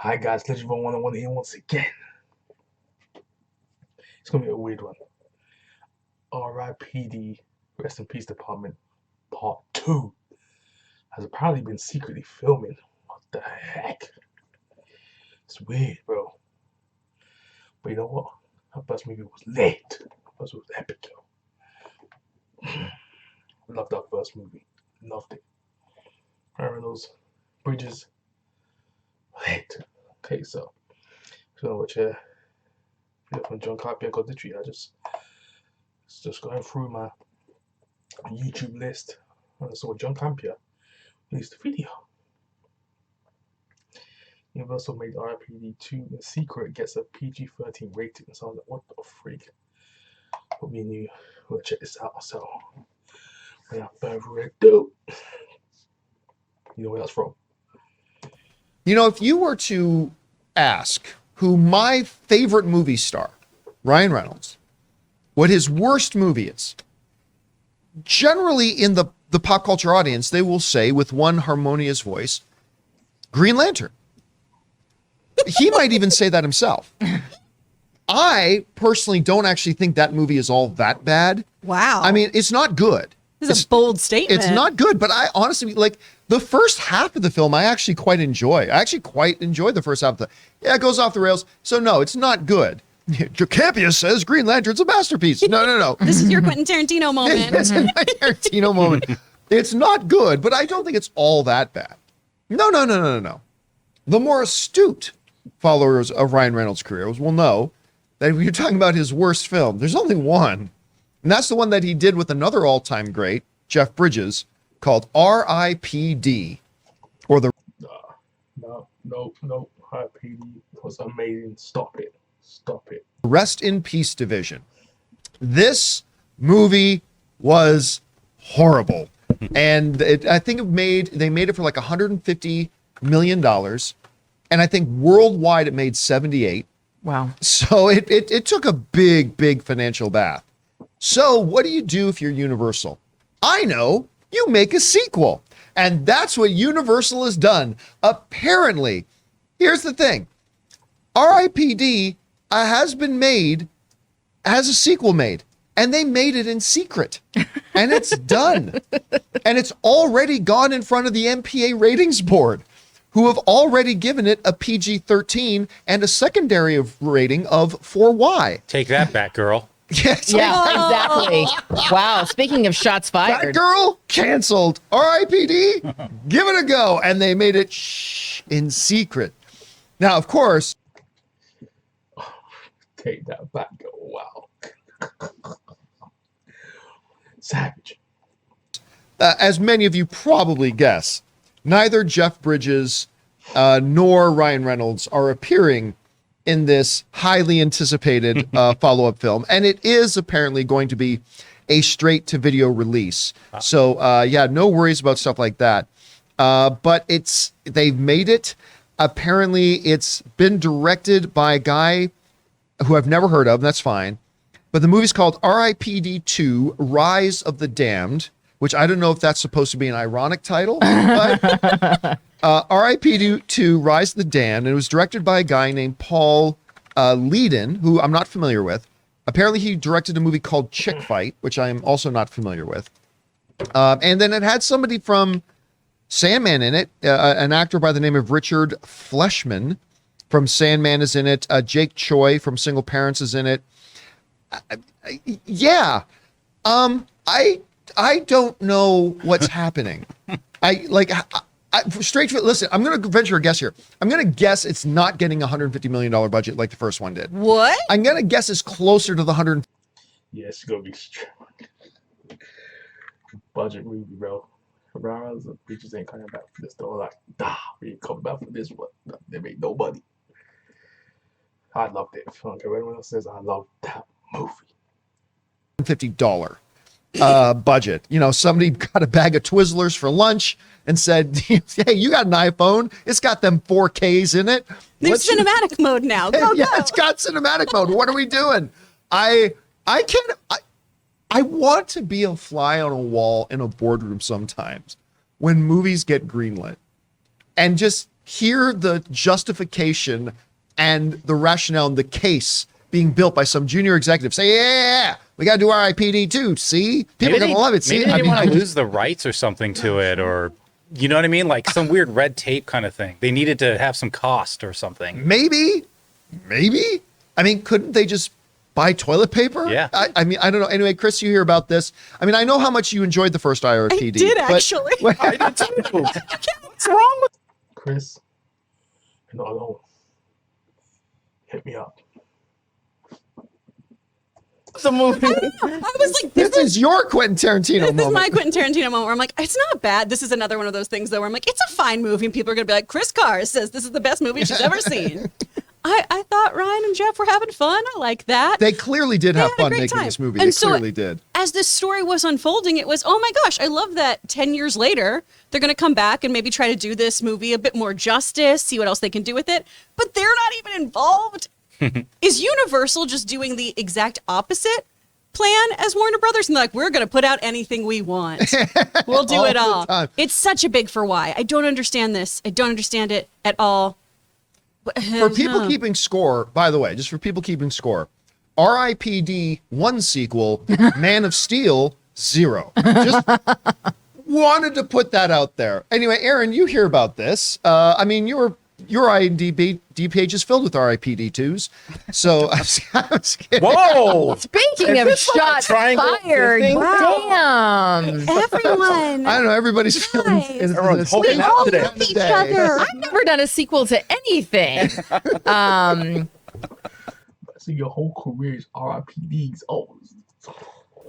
Hi guys, Legend 101 here once again. It's gonna be a weird one. R.I.P.D. Rest in Peace Department Part 2 has apparently been secretly filming. What the heck? It's weird, bro. But you know what? That first movie was lit. That first was epic, yo. Loved that first movie. Loved it. Remember those bridges? Lit. Okay, so what from John Carpenter Coditry, just going through my YouTube list. And I saw John Campea released a video. Universal made R.I.P.D. 2 in secret, gets a PG-13 rating. So I was like, what the freak? But me and you will check this out. So without further ado, you know where that's from. You know, if you were to ask who my favorite movie star, Ryan Reynolds, what his worst movie is, generally in the pop culture audience, they will say with one harmonious voice, Green Lantern. He might even say that himself. I personally don't actually think that movie is all that bad. Wow. I mean, it's not good. This is a bold statement. It's not good, but I honestly, like, the first half of the film, I actually quite enjoy. I actually quite enjoy the first half of yeah, it goes off the rails. So no, it's not good. CAMPEA says Green Lantern's a masterpiece. No. This is your Quentin Tarantino moment. This is my Tarantino moment. It's not good, but I don't think it's all that bad. No. The more astute followers of Ryan Reynolds' career will know that if you're talking about his worst film, there's only one. And that's the one that he did with another all-time great, Jeff Bridges, called R.I.P.D. Or the... No. R.I.P.D. was amazing. Stop it. Rest in Peace Division. This movie was horrible. And I think they made it for like $150 million. And I think worldwide it made 78. Wow. So it took a big financial bath. So what do you do if you're Universal? I know, you make a sequel. And that's what Universal has done. Apparently, here's the thing. R.I.P.D. has a sequel made. And they made it in secret. And it's done. And it's already gone in front of the MPA ratings board, who have already given it a PG-13 and a secondary rating of 4Y. Take that back, girl. Yes. Yeah, exactly. Wow. Speaking of shots That fired. girl canceled. R.I.P.D. Give it a go. And they made it in secret. Now, of course. Take that back. Wow. Savage. As many of you probably guess, neither Jeff Bridges nor Ryan Reynolds are appearing in this highly anticipated follow-up film. And it is apparently going to be a straight-to-video release. So, yeah, no worries about stuff like that. But they've made it. Apparently, it's been directed by a guy who I've never heard of, and that's fine. But the movie's called R.I.P.D. 2, Rise of the Damned, which I don't know if that's supposed to be an ironic title, but R.I.P.D. 2, Rise of the Damned, and it was directed by a guy named Paul Leedon, who I'm not familiar with. Apparently, he directed a movie called Chick Fight, which I am also not familiar with. And then it had somebody from Sandman in it, an actor by the name of Richard Fleshman from Sandman is in it. Jake Choi from Single Parents is in it. Yeah. I don't know what's happening. Listen, I'm going to venture a guess here. I'm going to guess it's not getting a $150 million budget like the first one did. What? I'm going to guess it's closer to the 100. Yeah, it's gonna be budget movie, bro. Rounds of bitches ain't coming back for this though. Like, we ain't coming back for this one. They made no money. I loved it. I don't care what anyone else says. I love that movie. $50 budget. You know, somebody got a bag of Twizzlers for lunch and said, hey, you got an iPhone. It's got them 4Ks in it. There's cinematic mode now. Go. It's got cinematic mode. What are we doing? I want to be a fly on a wall in a boardroom sometimes when movies get greenlit and just hear the justification and the rationale and the case being built by some junior executive. Say, yeah, we got to do R.I.P.D. too. See, people are gonna love it. See, Maybe they didn't want to lose the rights or something to it, or you know what I mean, like some weird red tape kind of thing. They needed to have some cost or something. maybe. I mean, couldn't they just buy toilet paper? Yeah. I mean, I don't know. Anyway, Chris, you hear about this? I mean, I know how much you enjoyed the first R.I.P.D. I did but- actually. I did too. What's wrong with? Chris, you're not alone. Hit me up. The movie. I was like, This is your Quentin Tarantino This is moment. my Quentin Tarantino moment where I'm like, it's not bad. This is another one of those things though where I'm like, it's a fine movie, and people are gonna be like, Chris Carr says this is the best movie she's ever seen. I thought Ryan and Jeff were having fun. I like that. They clearly did have had a fun great making time. this movie. And They so clearly did. As this story was unfolding, it was, oh my gosh, I love that 10 years later, they're going to come back and maybe try to do this movie a bit more justice, see what else they can do with it. But they're not even involved. Is Universal just doing the exact opposite plan as Warner Brothers? And they're like, we're going to put out anything we want. We'll do All it the all. time. It's such a big for why. I don't understand this. I don't understand it at all. For people keeping score, by the way, just for people keeping score, R.I.P.D. 1 sequel, Man of Steel 0. Just wanted to put that out there. Anyway, Aaron, you hear about this. I mean, your IMDb page is filled with R.I.P.D. 2s. So I was kidding. Whoa! Speaking Is of this like a shots triangle fired, thing? damn. Everyone. I don't know. Everybody's feeling. Guys. Everyone's holding out today. each other. I've never done a sequel to anything. I see your whole career is RIPDs. Oh,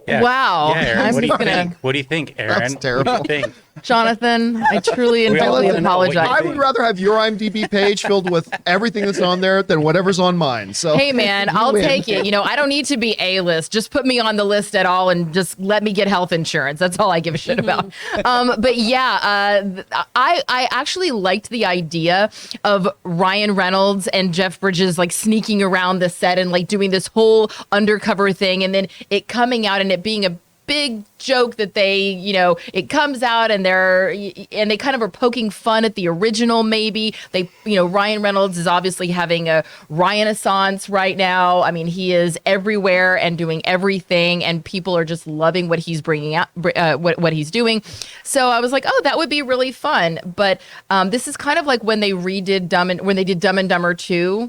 Yeah. Wow. Yeah, Aaron, I'm what do you just gonna- think? What do you think, Aaron? That's terrible. What do you think? Jonathan, I truly and We all fully wanna know what you apologize. I would rather have your IMDb page filled with everything that's on there than whatever's on mine. So Hey man, you I'll win. take it. You know, I don't need to be A-list. Just put me on the list at all and just let me get health insurance. That's all I give a shit about. But yeah, I actually liked the idea of Ryan Reynolds and Jeff Bridges like sneaking around the set and like doing this whole undercover thing, and then it coming out and it being a big joke that they, you know, it comes out and they kind of are poking fun at the original. Maybe they, you know, Ryan Reynolds is obviously having a Renaissance right now. I mean, he is everywhere and doing everything, and people are just loving what he's bringing out, what he's doing. So I was like, oh, that would be really fun. But this is kind of like when they redid when they did Dumb and Dumber 2,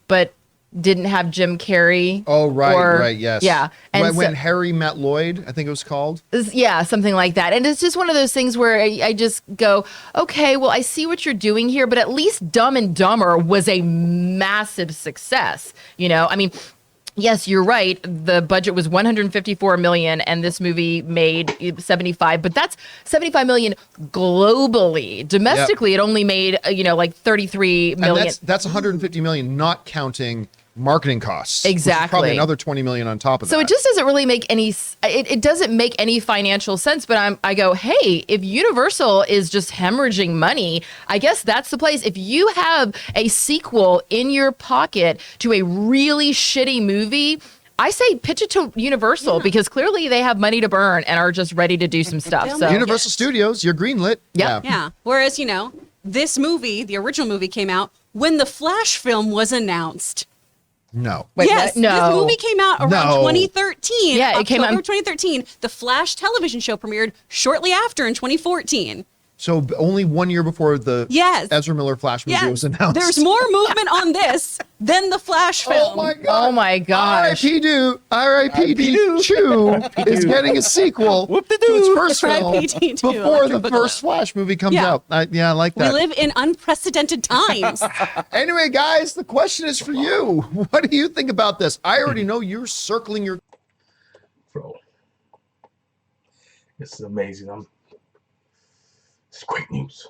but didn't have Jim Carrey. Oh, right, or- right, yes. Yeah. And when so- Harry met Lloyd, I think it was called. yeah, something like that. And it's just one of those things where I just go, okay, well, I see what you're doing here, but at least Dumb and Dumber was a massive success. You know, I mean, yes, you're right. The budget was 154 million and this movie made 75, but that's 75 million globally. Domestically, it only made, you know, like 33 million. And that's 150 million, not counting marketing costs. which is Exactly. probably another 20 million on top of that. So it just doesn't really make any. It doesn't make any financial sense. But I go, hey, if Universal is just hemorrhaging money, I guess that's the place. If you have a sequel in your pocket to a really shitty movie, I say pitch it to Universal because clearly they have money to burn and are just ready to do some stuff. They'll So make Universal Studios, you're greenlit. Yep. Yeah. Whereas, you know, this movie, the original movie came out when the Flash film was announced. No. Wait, Yes, what? No. this movie came out around No. 2013. Yeah, it came out in- October 2013. The Flash television show premiered shortly after in 2014. So only 1 year before the Yes. Ezra Miller Flash movie Yes, was announced. there's more movement on this than the Flash film. Oh my god. Oh my gosh. R.I.P.D. 2 is getting a sequel to its first film R.I.P.D. 2, before the Electric first Boogaloo. Flash movie comes Yeah. out. I like We that. live in unprecedented times. Anyway, guys, the question is for you. What do you think about this? I already know you're circling your. bro. This is amazing. It's great news.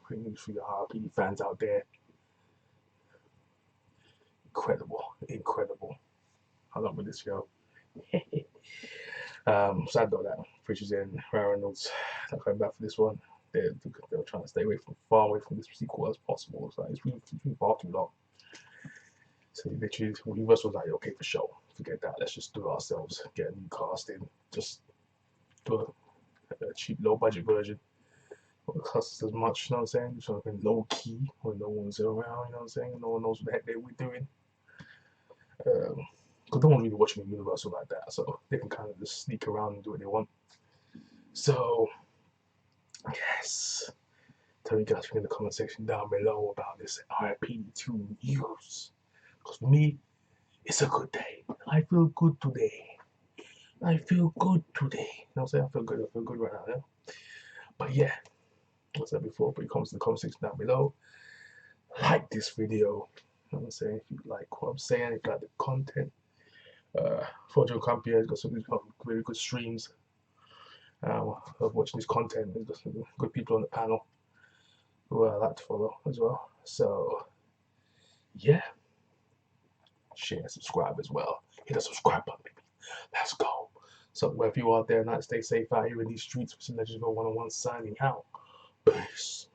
Great news for your RIPD fans out there. Incredible. I love with this show. Sad though that Bridges and Ryan Reynolds not coming back for this one. They're trying to stay far away from this sequel as possible. So it's really far too long. So literally, Universal was like, okay, for sure, forget that. Let's just do it ourselves. Get a new cast in. Just do a cheap, low budget version. Don't cuss as much, you know what I'm saying? Just sort of low key when no one's around, you know what I'm saying? No one knows what the heck we're doing. Because no one's really watching the Universal like that, so they can kind of just sneak around and do what they want. So, yes. Tell you guys in the comment section down below about this R.I.P.D news. Because for me, it's a good day. I feel good today. I feel good today. You know what I'm saying? I feel good right now, yeah? But yeah, as I said before, put your comments in the comment section down below. Like this video. You know what I'm saying? If you like what I'm saying, if you like the content. Fortune CAMPEA has got some very good streams. Of watching this content. There's got some good people on the panel who I like to follow as well. So, yeah. Share, subscribe as well. Hit the subscribe button, baby. Let's go. So, wherever you are there, stay safe out here in these streets. With some Legends Go 101 signing out. Peace.